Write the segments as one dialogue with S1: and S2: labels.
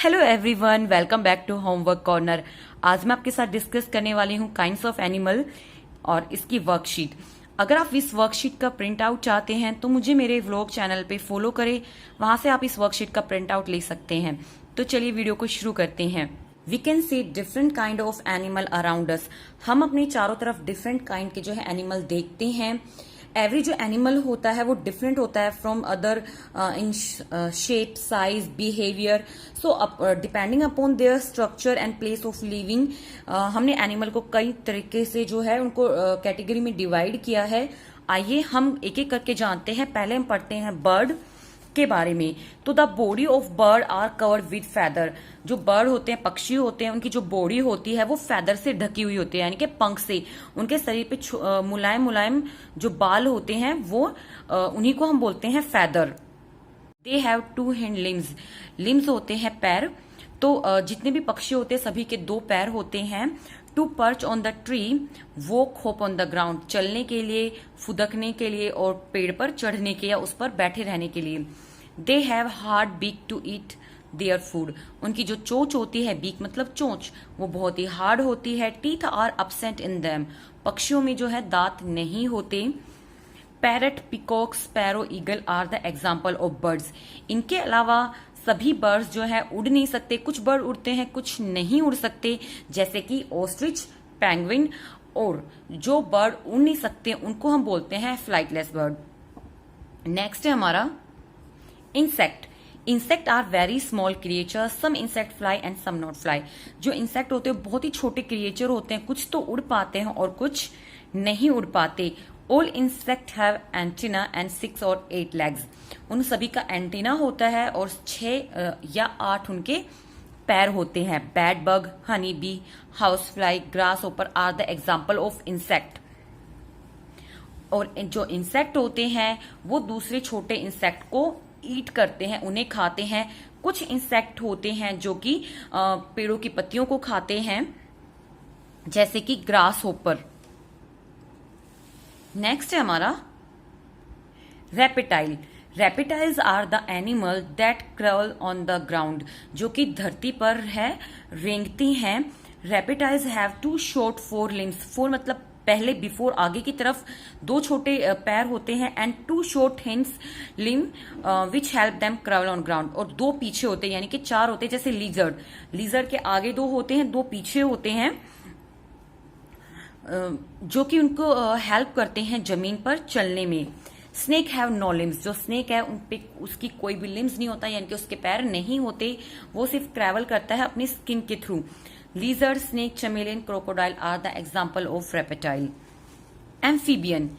S1: Hello everyone, welcome back to homework corner. आज मैं आपके साथ डिस्कस करने वाली हूँ काइंड्स ऑफ एनिमल और इसकी वर्कशीट। अगर आप इस वर्कशीट का प्रिंट आउट चाहते हैं तो मुझे मेरे व्लॉग चैनल पे फॉलो करें, वहां से आप इस वर्कशीट का प्रिंट आउट ले सकते हैं। तो चलिए वीडियो को शुरू करते हैं। We can see different kind of animal around us. हम अपने चारों तरफ डिफरेंट काइंड के जो है एनिमल देखते हैं। एवरी जो एनिमल होता है वो डिफरेंट होता है from other in shape, size, behaviour. So depending upon their structure and place of living, हमने एनिमल को कई तरीके से जो है उनको कैटेगरी में डिवाइड किया है। आइए हम एक एक करके जानते हैं। पहले हम पढ़ते हैं बर्ड के बारे में। तो the body of bird are covered with feather. जो बर्ड होते हैं, पक्षी होते हैं, उनकी जो बॉडी होती है वो फेदर से ढकी हुई होती है, यानी कि पंख से। उनके शरीर पे मुलायम मुलायम जो बाल होते हैं वो उन्हीं को हम बोलते हैं feather. They have 2 hind limbs. Limbs होते हैं पैर। तो जितने भी पक्षी होते हैं सभी के 2 पैर होते हैं। To perch on the tree, walk hop on the ground. चलने के लिए, फुदकने के लिए और पेड़ पर चढ़ने के या उस पर बैठे रहने के लिए। They have hard beak to eat their food. उनकी जो चोंच होती है, बीक मतलब चोंच, वो बहुत ही हार्ड होती है। Teeth are absent in them. पक्षियों में जो है दांत नहीं होते। Parrot, peacock, sparrow, eagle are the example of birds. इनके अलावा सभी बर्ड्स जो है उड़ नहीं सकते। कुछ बर्ड उड़ते हैं, कुछ नहीं उड़ सकते, जैसे कि ऑस्ट्रिच, पेंगुइन। और जो बर्ड उड़ नहीं सकते उनको हम बोलते हैं फ्लाइटलेस बर्ड। नेक्स्ट है हमारा insect. Insect are very small creature, some insect fly and some not fly. जो इंसेक्ट होते हैं बहुत ही छोटे क्रिएचर होते हैं, कुछ तो उड़ पाते हैं और कुछ नहीं उड़ पाते। All insect have antenna and 6 और 8 लेग्स। उन सभी का एंटीना होता है और 6 या 8 उनके पैर होते हैं। Bed bug, honey bee, house fly, grasshopper are the example of insect. और जो इंसेक्ट होते हैं वो दूसरे छोटे इंसेक्ट को ईट करते हैं, उन्हें खाते हैं। कुछ इंसेक्ट होते हैं जो कि पेड़ों की पत्तियों को खाते हैं, जैसे कि ग्रास होपर। नेक्स्ट है हमारा reptile. Reptiles are the animal that crawl on the ground. जो कि धरती पर है, रेंगती हैं। Reptiles have 2 short 4 limbs. 4 मतलब पहले, बिफोर, आगे की तरफ 2 छोटे पैर होते हैं। And 2 short hinds limb which help them crawl on ground. और 2 पीछे होते हैं, यानी कि 4 होते हैं, जैसे लिजर्ड। लिजर्ड के आगे 2 होते हैं, 2 पीछे होते हैं, जो कि उनको हेल्प करते हैं जमीन पर चलने में। Snake have no limbs. जो स्नेक है उन पे उसकी कोई भी लिम्स नहीं होता, यानी कि उसके पैर नहीं होते, वो सिर्फ ट्रेवल करता है अपनी स्किन के through. Lizard, snake, chameleon, crocodile are the example of reptile. Amphibian.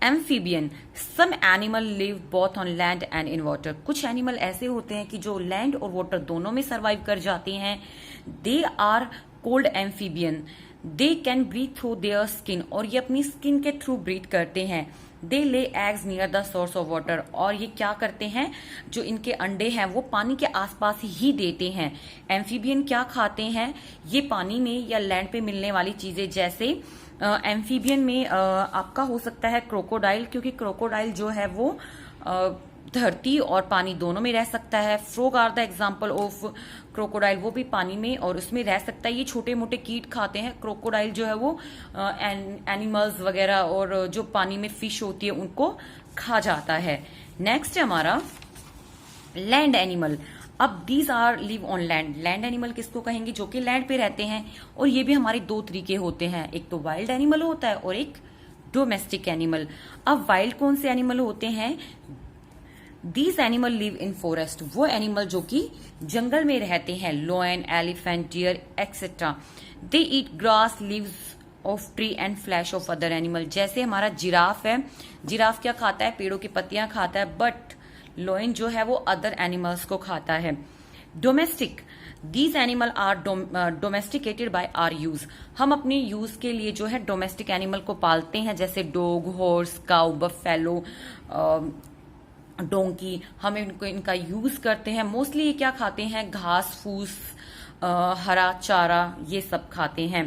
S1: Amphibian, some animal live both on land and in water. कुछ एनिमल ऐसे होते हैं कि जो लैंड और वाटर दोनों में सर्वाइव कर जाते हैं। They are cold amphibian. They can breathe through their skin. और ये अपनी स्किन के थ्रू ब्रीथ करते हैं। They lay eggs near the source of water. और ये क्या करते हैं, जो इनके अंडे हैं वो पानी के आसपास ही देते हैं। एम्फीबियन क्या खाते हैं, ये पानी में या लैंड पे मिलने वाली चीजें, जैसे एम्फीबियन में आपका हो सकता है क्रोकोडाइल, क्योंकि क्रोकोडाइल जो है वो धरती और पानी दोनों में रह सकता है। Frog are the example of crocodile. वो भी पानी में और उसमें रह सकता है। ये छोटे मोटे कीट खाते हैं। क्रोकोडाइल जो है वो एनिमल्स वगैरह और जो पानी में फिश होती है उनको खा जाता है। नेक्स्ट है हमारा लैंड एनिमल। अब these are live on land. Land animal किसको कहेंगे, जो कि लैंड पे रहते हैं। और ये भी हमारे 2 तरीके होते हैं, एक तो वाइल्ड एनिमल होता है और एक डोमेस्टिक एनिमल। अब वाइल्ड कौन से एनिमल होते हैं, these animal live in forest. वो एनिमल जो कि जंगल में रहते हैं, lion, elephant, deer etcetera. They eat grass, leaves of tree and flash of other animal. जैसे हमारा जिराफ है, जिराफ क्या खाता है, पेड़ों की पत्तियां खाता है, बट लोयन जो है वो अदर एनिमल्स को खाता है। Domestic, these animal are domesticated by our use. हम अपने यूज के लिए जो है डोमेस्टिक एनिमल को पालते हैं, जैसे dog, horse, cow, buffalo, donkey. हम इनका यूज करते हैं। मोस्टली ये क्या खाते हैं, घास फूस, हरा चारा, ये सब खाते हैं।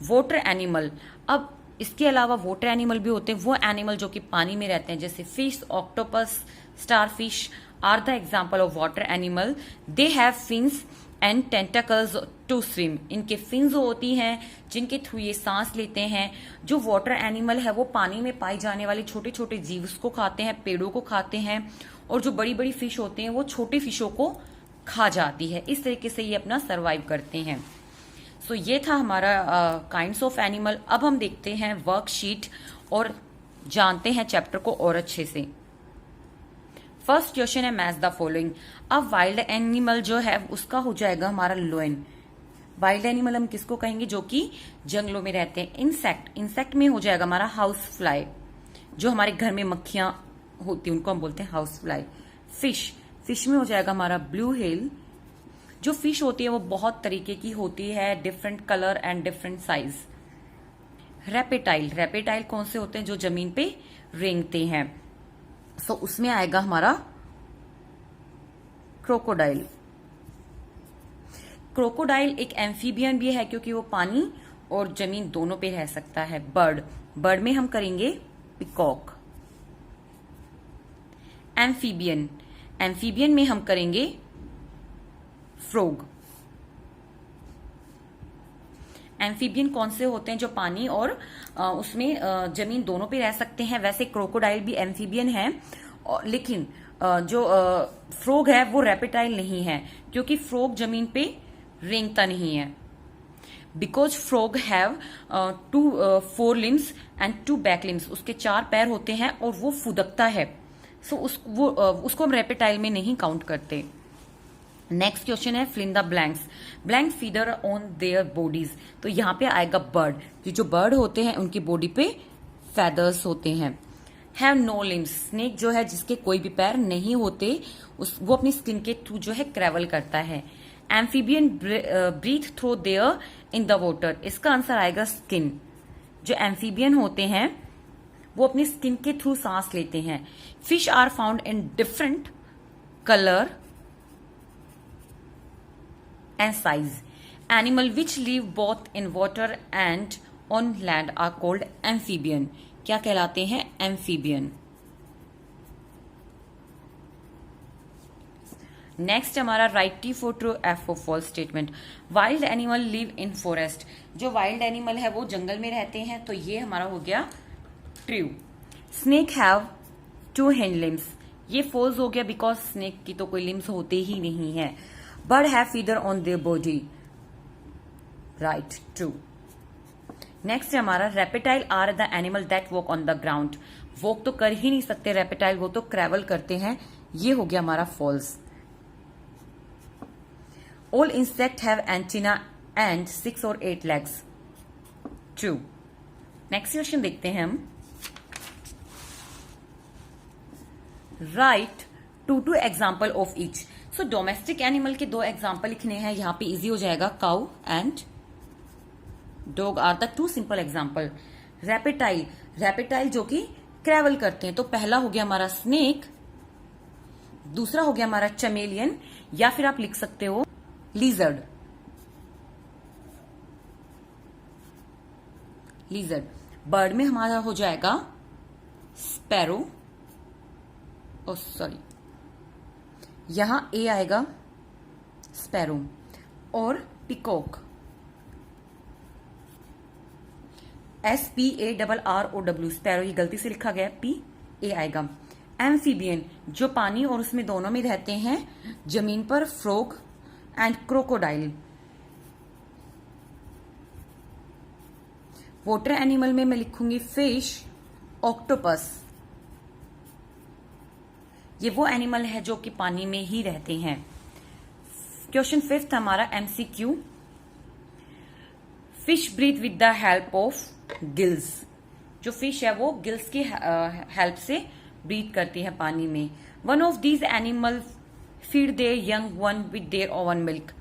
S1: वाटर एनिमल, अब इसके अलावा वाटर एनिमल भी होते हैं, वो एनिमल जो कि पानी में रहते हैं, जैसे fish, octopus, starfish are the example of water animal. They have fins and tentacles to swim, इनके फिन्स होती हैं जिनके थ्रू ये सांस लेते हैं। जो वाटर एनिमल है वो पानी में पाए जाने वाले छोटे छोटे जीव को खाते हैं, पेड़ों को खाते हैं, और जो बड़ी बड़ी फिश होते हैं वो छोटे फिशों को खा जाती है। इस तरीके से ये अपना सर्वाइव करते हैं। सो ये था हमारा काइंड्स ऑफ एनिमल। अब हम देखते हैं वर्कशीट और जानते हैं चैप्टर को और अच्छे से। फर्स्ट क्वेश्चन है मैच द फॉलोइंग। अब वाइल्ड एनिमल जो है उसका हो जाएगा हमारा लोयन। वाइल्ड एनिमल हम किसको कहेंगे? जो कि जंगलों में रहते हैं। इंसेक्ट में हो जाएगा हमारा हाउस फ्लाई, जो हमारे घर में मक्खियां होती है उनको हम बोलते हैं हाउस फ्लाई। फिश में हो जाएगा हमारा ब्लू व्हेल। जो फिश होती है वो बहुत तरीके की होती है, different colour and different size. Reptile कौन से होते हैं? जो जमीन पे रेंगते हैं। सो उसमें आएगा हमारा क्रोकोडाइल एक एम्फीबियन भी है क्योंकि वो पानी और जमीन दोनों पे रह सकता है। बर्ड में हम करेंगे पिकॉक। एम्फीबियन में हम करेंगे फ्रॉग। एम्फीबियन कौन से होते हैं? जो पानी और उसमें जमीन दोनों पे रह सकते हैं। वैसे क्रोकोडाइल भी एम्फीबियन है, लेकिन जो फ्रॉग है वो रेपेटाइल नहीं है क्योंकि फ्रॉग जमीन पे रेंगता नहीं है। Because frog have 4 limbs and 2 back limbs, उसके 4 पैर होते हैं और वो फुदकता है। सो उसको हम रेपेटाइल में नहीं काउंट करते। नेक्स्ट क्वेश्चन है fill in the blanks feeder on their bodies. तो यहाँ पे आएगा बर्ड, कि जो बर्ड होते हैं उनकी बॉडी पे फेदर्स होते हैं। हैव नो लिम्स, स्नेक जो है जिसके कोई भी पैर नहीं होते, वो अपनी स्किन के थ्रू जो है ट्रेवल करता है। Amphibian breathe through their in the water, इसका आंसर आएगा स्किन। जो एम्फीबियन होते हैं वो अपनी स्किन के थ्रू सांस लेते हैं। Fish are found in different colour and size. Animal which live both in water and on land are called amphibian. क्या कहलाते हैं? Amphibian. नेक्स्ट हमारा write T for true, F for false statement. Wild animal live in forest, जो wild animal है वो जंगल में रहते हैं, तो ये हमारा हो गया true. Snake have 2 hind limbs, ये फॉल्स हो गया बिकॉज स्नेक की तो कोई लिम्स होते ही नहीं है। Bird have feather on their body, right, true. Next है हमारा reptile are the animal that walk on the ground, walk तो कर ही नहीं सकते रेपेटाइल, वो तो ट्रेवल करते हैं, ये हो गया हमारा false. All insect have antenna and 6 or 8 legs, true. Next question देखते हैं हम। Write 2 example of each. So domestic animal के 2 एग्जाम्पल लिखने हैं, यहां पे इजी हो जाएगा। Cow and dog are the 2 simple example. Reptile जो कि ट्रैवल करते हैं, तो पहला हो गया हमारा स्नेक, दूसरा हो गया हमारा चमेलियन, या फिर आप लिख सकते हो लिजर्ड। बर्ड में हमारा हो जाएगा स्पैरो, सॉरी यहां ए आएगा स्पैरो, और पिकॉक SPARROW, स्पैरो ये गलती से लिखा गया, PA आएगा। एम्फीबियन जो पानी और उसमें दोनों में रहते हैं, जमीन पर frog and crocodile. Water animal में मैं लिखूंगी फिश, ऑक्टोपस, ये वो एनिमल है जो कि पानी में ही रहते हैं। क्वेश्चन 5 हमारा MCQ। Fish breathe with the help of gills, जो फिश है वो गिल्स की हेल्प से ब्रीथ करती है पानी में। One of these animal feed there young one with their own milk.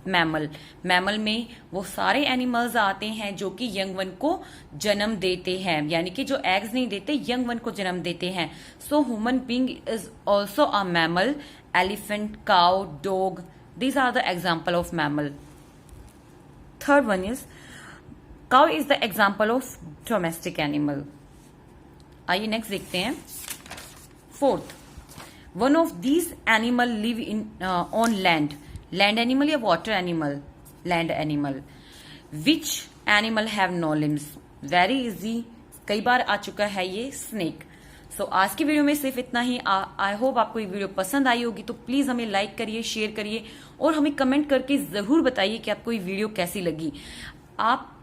S1: Mammal में वो सारे एनिमल्स आते हैं जो कि यंग वन को जन्म देते हैं, यानी कि जो एग्स नहीं देते, यंग वन को जन्म देते हैं। So human being is also a mammal. Elephant, cow, dog, these are the example of mammal. Third one is cow is the example of domestic animal. आइए नेक्स्ट देखते हैं। Fourth, one of these animal live in on land. Land animal या water animal? Land animal. Which animal have no limbs? Very easy, कई बार आ चुका है ये, snake. सो आज की वीडियो में सिर्फ इतना ही। आई होप आपको ये वीडियो पसंद आई होगी, तो प्लीज हमें लाइक करिए, शेयर करिए और हमें कमेंट करके जरूर बताइए कि आपको ये वीडियो कैसी लगी। आप